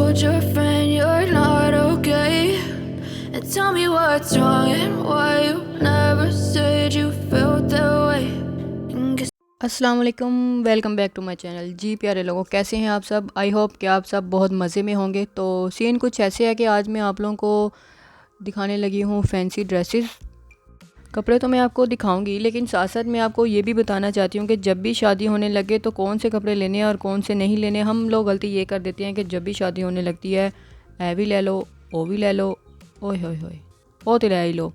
told your friend you're not okay, and tell me what's wrong and why you never said you felt that way. अस्सलाम वालेकुम, welcome back to my channel. जी प्यारे लोगों, कैसे हैं आप सब? आई होप कि आप सब बहुत मज़े में होंगे। तो सीन कुछ ऐसे है कि आज मैं आप लोगों को दिखाने लगी हूँ फैंसी ड्रेसेस। कपड़े तो मैं आपको दिखाऊंगी, लेकिन साथ साथ मैं आपको ये भी बताना चाहती हूँ कि जब भी शादी होने लगे तो कौन से कपड़े लेने हैं और कौन से नहीं लेने। हम लोग गलती ये कर देते हैं कि जब भी शादी होने लगती है, ए भी ले लो, ओ भी ले लो, ओए होए होए, ओ तो ले ही लो।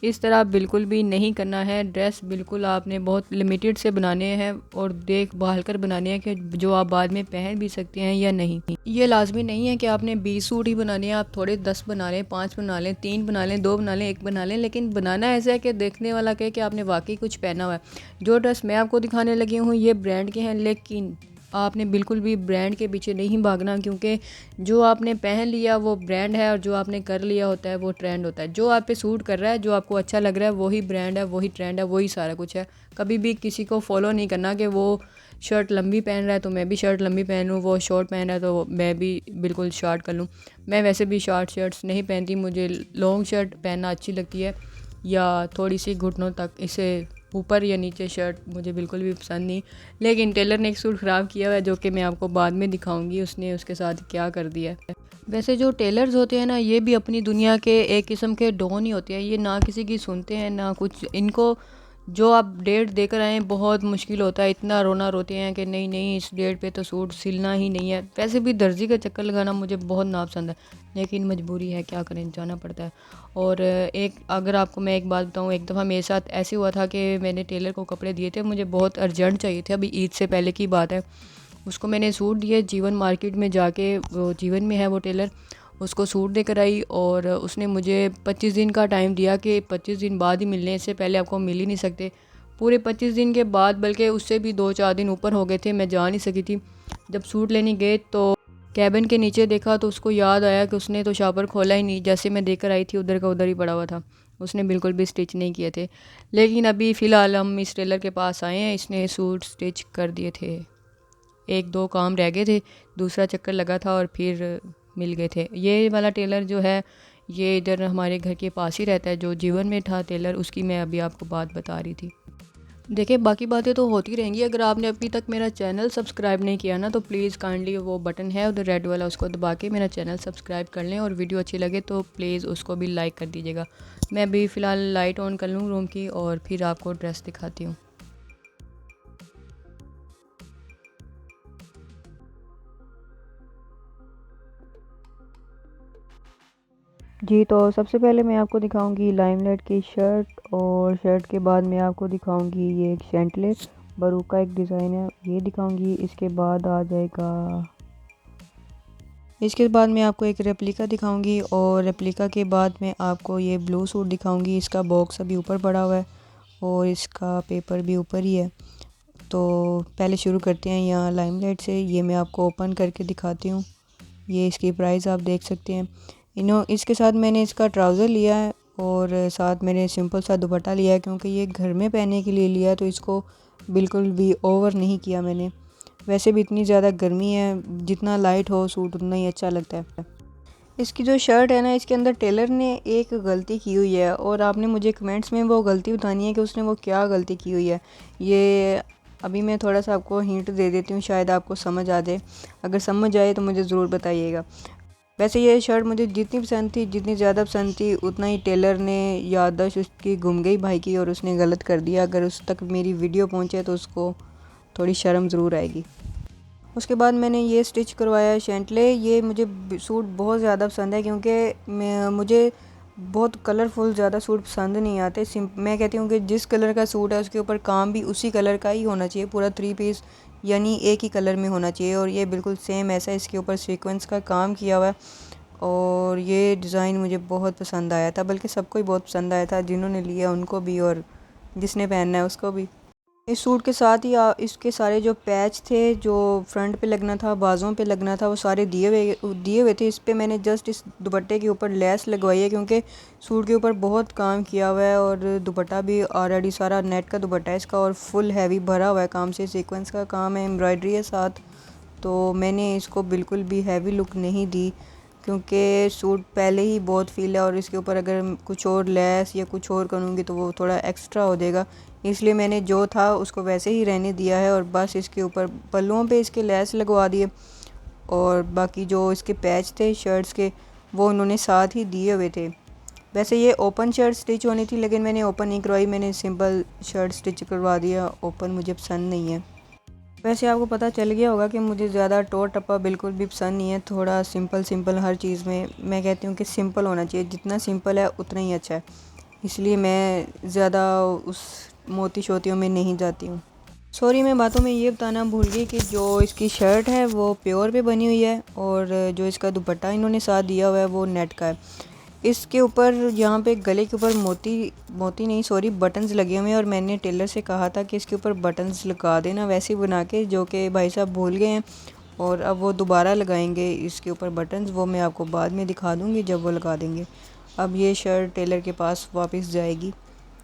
इस तरह बिल्कुल भी नहीं करना है। ड्रेस बिल्कुल आपने बहुत लिमिटेड से बनाने हैं और देख भाल कर बनाने हैं कि जो आप बाद में पहन भी सकते हैं या नहीं। ये लाजमी नहीं है कि आपने 20 सूट ही बनाने हैं। आप थोड़े 10 बना लें, 5 बना लें, 3 बना लें, 2 बना लें, 1 बना लें, लेकिन बनाना ऐसा है कि देखने वाला कहे कि आपने वाकई कुछ पहना हुआ है। जो ड्रेस मैं आपको दिखाने लगी हूँ ये ब्रांड के हैं, लेकिन आपने बिल्कुल भी ब्रांड के पीछे नहीं भागना, क्योंकि जो आपने पहन लिया वो ब्रांड है और जो आपने कर लिया होता है वो ट्रेंड होता है। जो आप पे सूट कर रहा है, जो आपको अच्छा लग रहा है, वही ब्रांड है, वही ट्रेंड है, वही सारा कुछ है। कभी भी किसी को फॉलो नहीं करना कि वो शर्ट लंबी पहन रहा है तो मैं भी शर्ट लंबी पहन लूँ, वो शॉर्ट पहन रहा है तो मैं भी बिल्कुल शॉर्ट कर लूँ। मैं वैसे भी शॉर्ट शर्ट्स नहीं पहनती, मुझे लॉन्ग शर्ट पहनना अच्छी लगती है, या थोड़ी सी घुटनों तक, इसे ऊपर या नीचे शर्ट मुझे बिल्कुल भी पसंद नहीं। लेकिन टेलर ने एक सूट ख़राब किया हुआ है जो कि मैं आपको बाद में दिखाऊंगी उसने उसके साथ क्या कर दिया है। वैसे जो टेलर्स होते हैं ना, ये भी अपनी दुनिया के एक किस्म के डॉन ही होते हैं। ये ना किसी की सुनते हैं ना कुछ। इनको जो आप डेट देकर आए बहुत मुश्किल होता है, इतना रोना रोते हैं कि नहीं नहीं इस डेट पे तो सूट सिलना ही नहीं है। वैसे भी दर्जी का चक्कर लगाना मुझे बहुत नापसंद है, लेकिन मजबूरी है, क्या करें, जाना पड़ता है। और एक अगर आपको मैं एक बात बताऊं, एक दफ़ा मेरे साथ ऐसे हुआ था कि मैंने टेलर को कपड़े दिए थे, मुझे बहुत अर्जेंट चाहिए थे, अभी ईद से पहले की बात है। उसको मैंने सूट दिए, जीवन मार्केट में जाके, वो जीवन में है वो टेलर, उसको सूट देकर आई और उसने मुझे 25 दिन का टाइम दिया कि 25 दिन बाद ही मिलने, इससे पहले आपको मिल ही नहीं सकते। पूरे 25 दिन के बाद, बल्कि उससे भी 2-4 दिन ऊपर हो गए थे, मैं जा नहीं सकी थी। जब सूट लेने गए तो कैबिन के नीचे देखा तो उसको याद आया कि उसने तो शापर खोला ही नहीं, जैसे मैं देकर आई थी उधर का उधर ही पड़ा हुआ था। उसने बिल्कुल भी स्टिच नहीं किए थे। लेकिन अभी फ़िलहाल हम इस टेलर के पास आए हैं, इसने सूट स्टिच कर दिए थे। 1-2 काम रह गए थे, दूसरा चक्कर लगा था और फिर मिल गए थे। ये वाला टेलर जो है ये इधर हमारे घर के पास ही रहता है। जो जीवन में था टेलर, उसकी मैं अभी आपको बात बता रही थी। देखिए बाकी बातें तो होती रहेंगी। अगर आपने अभी तक मेरा चैनल सब्सक्राइब नहीं किया ना, तो प्लीज़ काइंडली वो बटन है उधर रेड वाला, उसको दबा के मेरा चैनल सब्सक्राइब कर लें, और वीडियो अच्छी लगे तो प्लीज़ उसको भी लाइक कर दीजिएगा। मैं अभी फ़िलहाल लाइट ऑन कर लूँ रूम की और फिर आपको ड्रेस दिखाती हूँ। जी तो सबसे पहले मैं आपको दिखाऊंगी लाइमलाइट की शर्ट, और शर्ट के बाद मैं आपको दिखाऊंगी ये एक शैंटले बरू का एक डिज़ाइन है, ये दिखाऊंगी। इसके बाद आ जाएगा, इसके बाद मैं आपको एक रेप्लिका दिखाऊंगी, और रेप्लिका के बाद मैं आपको ये ब्लू सूट दिखाऊंगी। इसका बॉक्स अभी ऊपर पड़ा हुआ है और इसका पेपर भी ऊपर ही है। तो पहले शुरू करते हैं यहाँ लाइमलाइट से। ये मैं आपको ओपन करके दिखाती हूँ। ये इसकी प्राइस आप देख सकते हैं। इसके साथ मैंने इसका ट्राउज़र लिया है और साथ मैंने सिंपल सा दुपट्टा लिया है, क्योंकि ये घर में पहनने के लिए लिया है, तो इसको बिल्कुल भी ओवर नहीं किया मैंने। वैसे भी इतनी ज़्यादा गर्मी है, जितना लाइट हो सूट उतना ही अच्छा लगता है। इसकी जो शर्ट है ना, इसके अंदर टेलर ने एक गलती की हुई है, और आपने मुझे कमेंट्स में वो गलती बतानी है कि उसने वो क्या गलती की हुई है। ये अभी मैं थोड़ा सा आपको हिंट दे देती हूँ, शायद आपको समझ आ जाए। अगर समझ आए तो मुझे ज़रूर बताइएगा। वैसे ये शर्ट मुझे जितनी पसंद थी, जितनी ज़्यादा पसंद थी, उतना ही टेलर ने याददाश्त उसकी गुम गई भाई की, और उसने गलत कर दिया। अगर उस तक मेरी वीडियो पहुँचे तो उसको थोड़ी शर्म ज़रूर आएगी। उसके बाद मैंने ये स्टिच करवाया है शैंटले। ये मुझे सूट बहुत ज़्यादा पसंद है, क्योंकि मुझे बहुत कलरफुल ज़्यादा सूट पसंद नहीं आते। मैं कहती हूँ कि जिस कलर का सूट है उसके ऊपर काम भी उसी कलर का ही होना चाहिए, पूरा 3 पीस यानी एक ही कलर में होना चाहिए। और ये बिल्कुल सेम ऐसा इसके ऊपर सीक्वेंस का काम किया हुआ है, और ये डिज़ाइन मुझे बहुत पसंद आया था, बल्कि सबको ही बहुत पसंद आया था, जिन्होंने लिया उनको भी और जिसने पहनना है उसको भी। इस सूट के साथ ही इसके सारे जो पैच थे, जो फ्रंट पे लगना था, बाजुओं पे लगना था, वो सारे दिए हुए थे। इस पे मैंने जस्ट इस दुपट्टे के ऊपर लेस लगवाई है, क्योंकि सूट के ऊपर बहुत काम किया हुआ है, और दुपट्टा भी ऑलरेडी सारा नेट का दुपट्टा है इसका, और फुल हैवी भरा हुआ है काम से। सीक्वेंस का काम है, एम्ब्रॉयडरी है साथ, तो मैंने इसको बिल्कुल भी हैवी लुक नहीं दी, क्योंकि सूट पहले ही बहुत फील है और इसके ऊपर अगर कुछ और लेस या कुछ और करूँगी तो वो थोड़ा एक्स्ट्रा हो जाएगा। इसलिए मैंने जो था उसको वैसे ही रहने दिया है और बस इसके ऊपर पल्लुओं पे इसके लेस लगवा दिए और बाकी जो इसके पैच थे शर्ट्स के वो उन्होंने साथ ही दिए हुए थे। वैसे ये ओपन शर्ट स्टिच होनी थी लेकिन मैंने ओपन नहीं करवाई, मैंने सिंपल शर्ट स्टिच करवा दिया। ओपन मुझे पसंद नहीं है। वैसे आपको पता चल गया होगा कि मुझे ज़्यादा टोर टप्पा बिल्कुल भी पसंद नहीं है। थोड़ा सिंपल हर चीज़ में मैं कहती हूँ कि सिंपल होना चाहिए, जितना सिंपल है उतना ही अच्छा है। इसलिए मैं ज़्यादा उस मोती शोतियों में नहीं जाती हूँ। सॉरी, मैं बातों में ये बताना भूल गई कि जो इसकी शर्ट है वो प्योर पे बनी हुई है और जो इसका दुपट्टा इन्होंने साथ दिया हुआ है वो नेट का है। इसके ऊपर यहाँ पे गले के ऊपर मोती नहीं सॉरी बटन्स लगे हुए हैं और मैंने टेलर से कहा था कि इसके ऊपर बटन्स लगा देना वैसे ही बना के, जो कि भाई साहब भूल गए हैं और अब वो दोबारा लगाएंगे इसके ऊपर बटन्स। वो मैं आपको बाद में दिखा दूँगी जब वो लगा देंगे। अब ये शर्ट टेलर के पास वापस जाएगी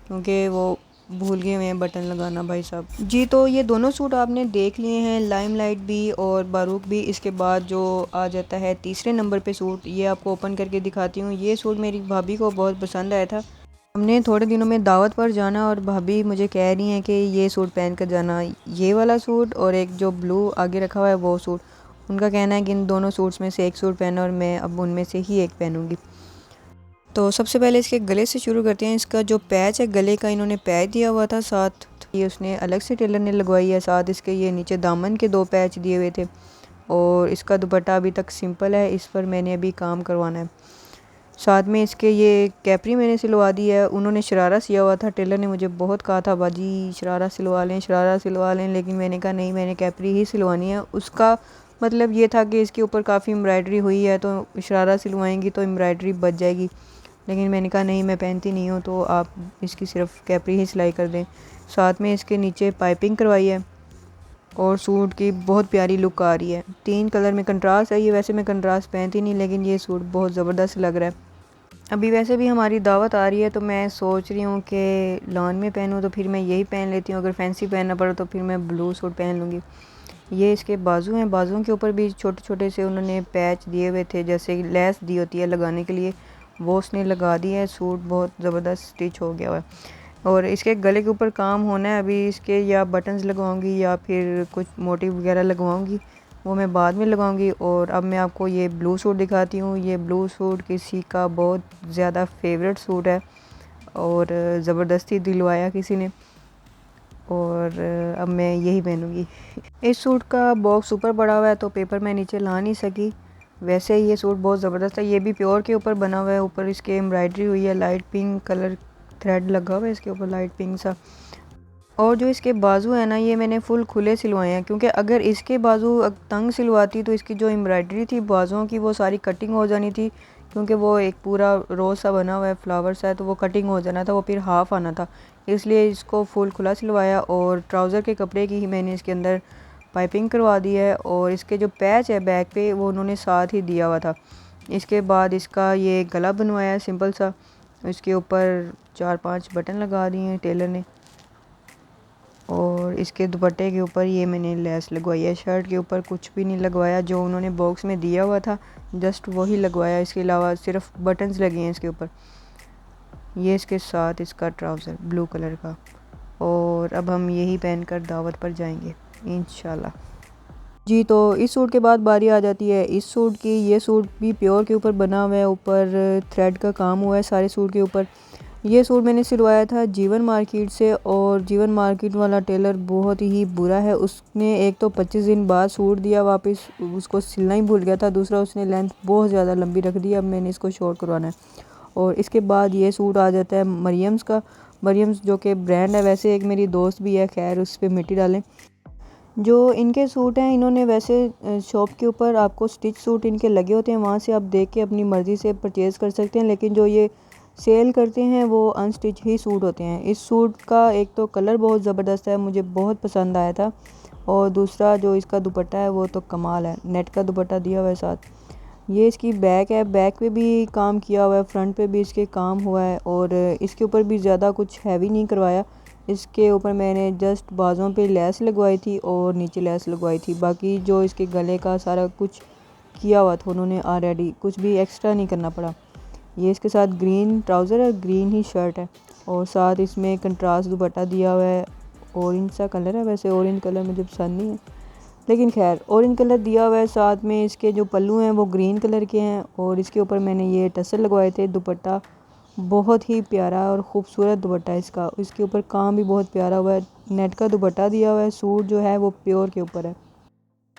क्योंकि वो भूल गए हुए हैं बटन लगाना भाई साहब जी। तो ये दोनों सूट आपने देख लिए हैं, लाइमलाइट भी और बारूक भी। इसके बाद जो आ जाता है तीसरे नंबर पे सूट, ये आपको ओपन करके दिखाती हूँ। ये सूट मेरी भाभी को बहुत पसंद आया था। हमने थोड़े दिनों में दावत पर जाना और भाभी मुझे कह रही हैं कि ये सूट पहन कर जाना। ये वाला सूट और एक जो ब्लू आगे रखा हुआ है वो सूट, उनका कहना है कि इन दोनों सूट्स में से एक सूट पहना और मैं अब उनमें से ही एक पहनूँगी। तो सबसे पहले इसके गले से शुरू करते हैं। इसका जो पैच है गले का, इन्होंने पैच दिया हुआ था साथ, ये उसने अलग से टेलर ने लगवाई है। साथ इसके ये नीचे दामन के 2 पैच दिए हुए थे और इसका दुपट्टा अभी तक सिंपल है, इस पर मैंने अभी काम करवाना है। साथ में इसके ये कैपरी मैंने सिलवा दी है। उन्होंने शरारा सिया हुआ था, टेलर ने मुझे बहुत कहा था बाजी शरारा सिलवा लें, लेकिन मैंने कहा नहीं, मैंने कैपरी ही सिलवानी है। उसका मतलब ये था कि इसके ऊपर काफ़ी एम्ब्रॉयडरी हुई है तो शरारा सिलवाएंगी तो एम्ब्रॉयडरी बच जाएगी, लेकिन मैंने कहा नहीं, मैं पहनती नहीं हूँ तो आप इसकी सिर्फ कैपरी ही सिलाई कर दें। साथ में इसके नीचे पाइपिंग करवाई है और सूट की बहुत प्यारी लुक आ रही है। 3 कलर में कंट्रास्ट है ये। वैसे मैं कंट्रास्ट पहनती नहीं लेकिन ये सूट बहुत ज़बरदस्त लग रहा है। अभी वैसे भी हमारी दावत आ रही है तो मैं सोच रही हूँ कि लॉन में पहनूँ तो फिर मैं यही पहन लेती हूँ, अगर फैंसी पहनना पड़ा तो फिर मैं ब्लू सूट पहन लूँगी। ये इसके बाजू हैं, बाजुओं के ऊपर भी छोटे छोटे से उन्होंने पैच दिए हुए थे, जैसे लेस दी होती है लगाने के लिए, वो उसने लगा दिया है। सूट बहुत ज़बरदस्त स्टिच हो गया हुआ है और इसके गले के ऊपर काम होना है। अभी इसके या बटन्स लगवाऊंगी या फिर कुछ मोटिव वगैरह लगवाऊंगी, वो मैं बाद में लगाऊंगी। और अब मैं आपको ये ब्लू सूट दिखाती हूँ। ये ब्लू सूट किसी का बहुत ज़्यादा फेवरेट सूट है और ज़बरदस्ती दिलवाया किसी ने और अब मैं यही पहनूंगी। इस सूट का बॉक्स ऊपर पड़ा हुआ है तो पेपर मैं नीचे ला नहीं सकी। वैसे ये सूट बहुत ज़बरदस्त है। ये भी प्योर के ऊपर बना हुआ है, ऊपर इसके एम्ब्रॉयडरी हुई है, लाइट पिंक कलर थ्रेड लगा हुआ है इसके ऊपर, लाइट पिंक सा। और जो इसके बाजू है ना, ये मैंने फुल खुले सिलवाए हैं, क्योंकि अगर इसके बाजू तंग सिलवाती तो इसकी जो एम्ब्रॉयडरी थी बाजुओं की वो सारी कटिंग हो जानी थी, क्योंकि वो एक पूरा रोज़ सा बना हुआ है, फ्लावर सा है, तो वो कटिंग हो जाना था, वो फिर हाफ आना था। इसलिए इसको फुल खुला सिलवाया और ट्राउज़र के कपड़े की ही मैंने इसके अंदर पाइपिंग करवा दी है। और इसके जो पैच है बैक पे वो उन्होंने साथ ही दिया हुआ था। इसके बाद इसका ये गला बनवाया है सिंपल सा, इसके ऊपर 4-5 बटन लगा दिए हैं टेलर ने और इसके दुपट्टे के ऊपर ये मैंने लेस लगवाई है। शर्ट के ऊपर कुछ भी नहीं लगवाया, जो उन्होंने बॉक्स में दिया हुआ था जस्ट वही लगवाया, इसके अलावा सिर्फ बटन्स लगे हैं इसके ऊपर। ये इसके साथ इसका ट्राउज़र ब्लू कलर का। और अब हम यही पहनकर दावत पर जाएंगे इंशाल्लाह जी। तो इस सूट के बाद बारी आ जाती है इस सूट की। ये सूट भी प्योर के ऊपर बना हुआ है, ऊपर थ्रेड का काम हुआ है सारे सूट के ऊपर। ये सूट मैंने सिलवाया था जीवन मार्केट से और जीवन मार्केट वाला टेलर बहुत ही बुरा है। उसने एक तो 25 दिन बाद सूट दिया वापस, उसको सिलना ही भूल गया था। दूसरा उसने लेंथ बहुत ज़्यादा लंबी रख दी, अब मैंने इसको शॉर्ट करवाना है। और इसके बाद ये सूट आ जाता है मरियम्स का। मरियम्स जो कि ब्रांड है, वैसे एक मेरी दोस्त भी है, खैर उस पर मिट्टी डालें। जो इनके सूट हैं, इन्होंने वैसे शॉप के ऊपर आपको स्टिच सूट इनके लगे होते हैं, वहाँ से आप देख के अपनी मर्ज़ी से परचेज़ कर सकते हैं, लेकिन जो ये सेल करते हैं वो अनस्टिच ही सूट होते हैं। इस सूट का एक तो कलर बहुत ज़बरदस्त है, मुझे बहुत पसंद आया था, और दूसरा जो इसका दुपट्टा है वो तो कमाल है, नेट का दुपट्टा दिया हुआ है साथ। ये इसकी बैक है, बैक पे भी काम किया हुआ है, फ्रंट पे भी इसके काम हुआ है और इसके ऊपर भी ज़्यादा कुछ हैवी नहीं करवाया, इसके ऊपर मैंने जस्ट बाज़ों पे लेस लगवाई थी और नीचे लेस लगवाई थी। बाकी जो इसके गले का सारा कुछ किया हुआ था उन्होंने ऑलरेडी, कुछ भी एक्स्ट्रा नहीं करना पड़ा। ये इसके साथ ग्रीन ट्राउज़र और ग्रीन ही शर्ट है और साथ इसमें कंट्रास्ट दुपट्टा दिया हुआ है। ऑरेंज सा कलर है, वैसे ऑरेंज कलर मुझे पसंद नहीं है, लेकिन खैर ऑरेंज कलर दिया हुआ है। साथ में इसके जो पल्लू हैं वो ग्रीन कलर के हैं और इसके ऊपर मैंने ये टसल लगवाए थे। दुपट्टा बहुत ही प्यारा और ख़ूबसूरत दुपट्टा है इसका, इसके ऊपर काम भी बहुत प्यारा हुआ है। नेट का दुपट्टा दिया हुआ है, सूट जो है वो प्योर के ऊपर है।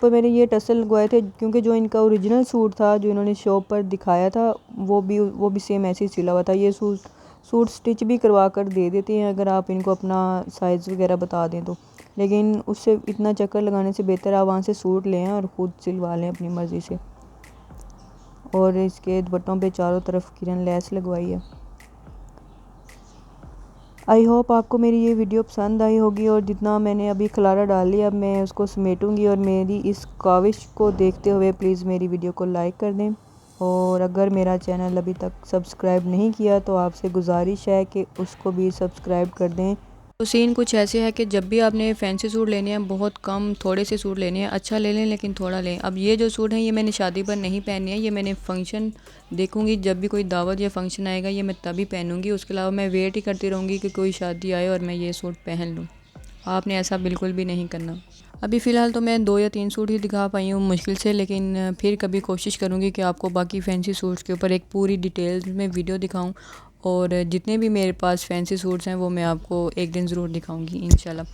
पर मैंने ये टसल लगवाए थे क्योंकि जो इनका ओरिजिनल सूट था जो इन्होंने शॉप पर दिखाया था वो भी सेम ऐसे ही सिला हुआ था। ये सूट स्टिच भी करवा कर दे देते हैं अगर आप इनको अपना साइज़ वगैरह बता दें तो, लेकिन उससे इतना चक्कर लगाने से बेहतर आप वहाँ से सूट लें और ख़ुद सिलवा लें अपनी मर्ज़ी से। और इसके दुपट्टों पे चारों तरफ किरण लेस लगवाई है। आई होप आपको मेरी ये वीडियो पसंद आई होगी और जितना मैंने अभी खलारा डाल लिया अब मैं उसको समेटूंगी। और मेरी इस काविश को देखते हुए प्लीज़ मेरी वीडियो को लाइक कर दें और अगर मेरा चैनल अभी तक सब्सक्राइब नहीं किया तो आपसे गुजारिश है कि उसको भी सब्सक्राइब कर दें। तो सीन कुछ ऐसे है कि जब भी आपने फैंसी सूट लेने हैं, बहुत कम थोड़े से सूट लेने हैं, अच्छा ले लें लेकिन थोड़ा लें। अब ये जो सूट है ये मैंने शादी पर नहीं पहने हैं, ये मैंने फ़ंक्शन देखूंगी, जब भी कोई दावत या फंक्शन आएगा ये मैं तभी पहनूंगी। उसके अलावा मैं वेट ही करती रहूँगी कि कोई शादी आए और मैं ये सूट पहन लूँ। आपने ऐसा बिल्कुल भी नहीं करना। अभी फ़िलहाल तो मैं 2 या 3 सूट ही दिखा पाई हूँ मुश्किल से, लेकिन फिर कभी कोशिश करूँगी कि आपको बाकी फैंसी सूट्स के ऊपर एक पूरी डिटेल में वीडियो दिखाऊँ और जितने भी मेरे पास फैंसी सूट्स हैं वो मैं आपको एक दिन ज़रूर दिखाऊंगी इंशाल्लाह।